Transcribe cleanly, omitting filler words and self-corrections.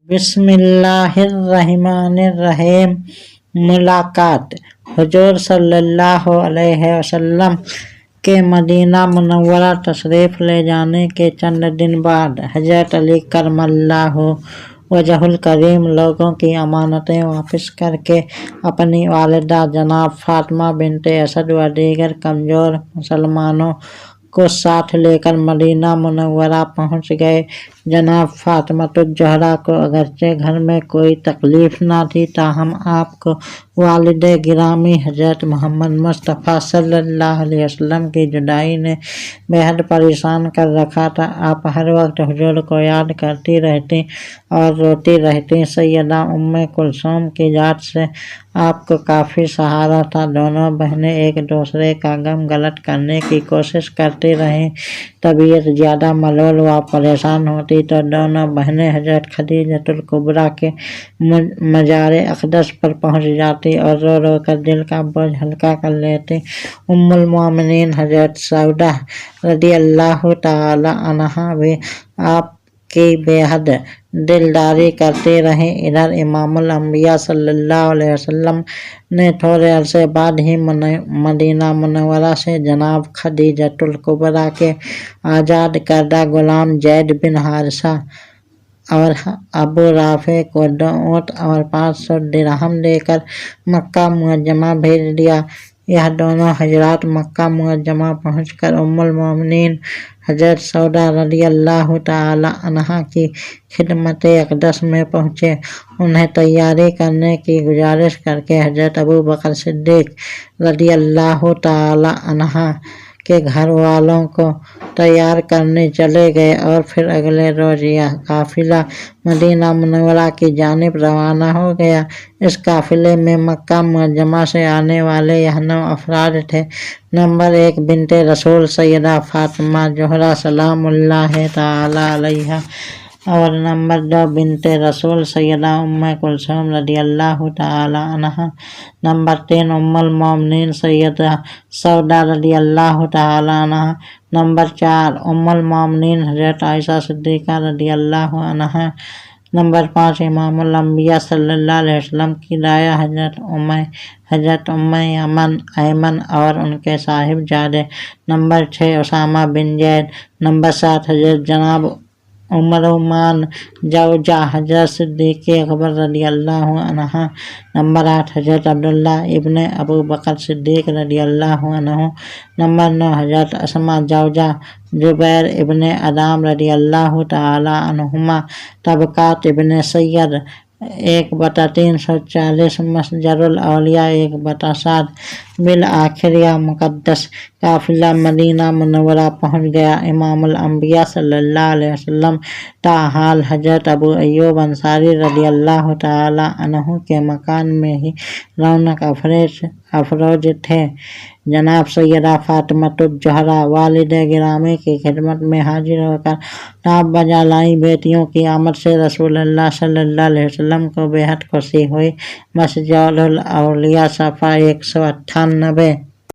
بسم اللہ الرحمن الرحیم۔ ملاقات۔ حضور صلی اللہ علیہ وسلم کے مدینہ منورہ تشریف لے جانے کے چند دن بعد حضرت علی کرم اللہ وجہ الکریم لوگوں کی امانتیں واپس کر کے اپنی والدہ جناب فاطمہ بنت اسد و دیگر کمزور مسلمانوں کو ساتھ لے کر مدینہ منورہ پہنچ گئے۔ جناب فاطمۃ الزہرا کو اگرچہ گھر میں کوئی تکلیف نہ تھی، تاہم آپ کو والد گرامی حضرت محمد مصطفیٰ صلی اللہ علیہ وسلم کی جدائی نے بے حد پریشان کر رکھا تھا۔ آپ ہر وقت حضور کو یاد کرتی رہتی اور روتی رہتی۔ سیدہ ام کلثوم کی ذات سے آپ کو کافی سہارا تھا۔ دونوں بہنیں ایک دوسرے کا غم غلط کرنے کی کوشش کرتی رہیں۔ طبیعت زیادہ ملول و پریشان ہوتی تو دونوں بہنیں حضرت خدیجہ الکبریٰ کے مزار اقدس پر پہنچ جاتی اور رو رو کر دل کا بوجھ ہلکا کر لیتی۔ ام المومنین حضرت سعودہ رضی اللہ تعالی عنہا بھی آپ کی بے حد دلداری کرتی رہیں۔ ادھر امام الانبیاء صلی اللہ علیہ وسلم نے تھوڑے عرصے بعد ہی مدینہ منورہ سے جناب خدیجہ الکبریٰ کے آزاد کردہ غلام زید بن حارثہ اور ابو رافع کو 2 اونٹ اور 500 درہم دے کر مکہ معظمہ بھیج دیا۔ یہ دونوں حضرات مکہ معظمہ پہنچ کر ام المومنین حضرت سعودہ رضی اللہ تعالی عنہا کی خدمت اقدس میں پہنچے۔ انہیں تیاری کرنے کی گزارش کر کے حضرت ابوبکر صدیق رضی اللہ تعالی عنہ کے گھر والوں کو تیار کرنے چلے گئے اور پھر اگلے روز یہ قافلہ مدینہ منورہ کی جانب روانہ ہو گیا۔ اس قافلے میں مکہ معظمہ سے آنے والے یہ 9 افراد تھے۔ نمبر 1 بنت رسول سیدہ فاطمہ زہرا سلام اللہ تعالی علیہا، اور نمبر 2 بنت رسول سیدہ ام کلثوم رضی اللہ تعالی عنہا، نمبر 3 ام المومنین سیدہ سعودہ رضی اللہ تعالی عنہا، نمبر 4 ام المومنین حضرت عائشہ صدیقہ رضی اللہ عنہا، نمبر 5 امام الانبیاء صلی اللہ علیہ وسلم کی دایا حضرت ام ایمن اور ان کے صاحبزادے، نمبر 6 اسامہ بن زید، نمبر 7 حضرت جناب ام رومان زوجہ حضرت صدیق اکبر رضی اللہ عنہ، نمبر 8 حضرت عبداللہ ابن ابوبکر صدیق رضی اللہ عنہ، نمبر 9 حضرت اسماء زوجہ زبیر ابن عوام رضی اللہ تعالی عنہما۔ طبقات ابن سید 1/340، مسجر الاولیاء 1/7۔ بالآخر یہ مقدس قافلہ مدینہ منورہ پہنچ گیا۔ امام الانبیاء صلی اللہ علیہ وسلم تاحال حضرت ابو ایوب انصاری رضی اللہ تعالی عنہ کے مکان میں ہی رونق افروز تھے۔ جناب سیدہ فاطمۃ الزہرا والد گرامی کی خدمت میں حاضر ہو کر نعت بجا لائیں۔ بیٹیوں کی آمد سے رسول اللہ صلی اللہ علیہ وسلم کو بے حد خوشی ہوئی۔ مسجد الاولیاء صفحہ 198۔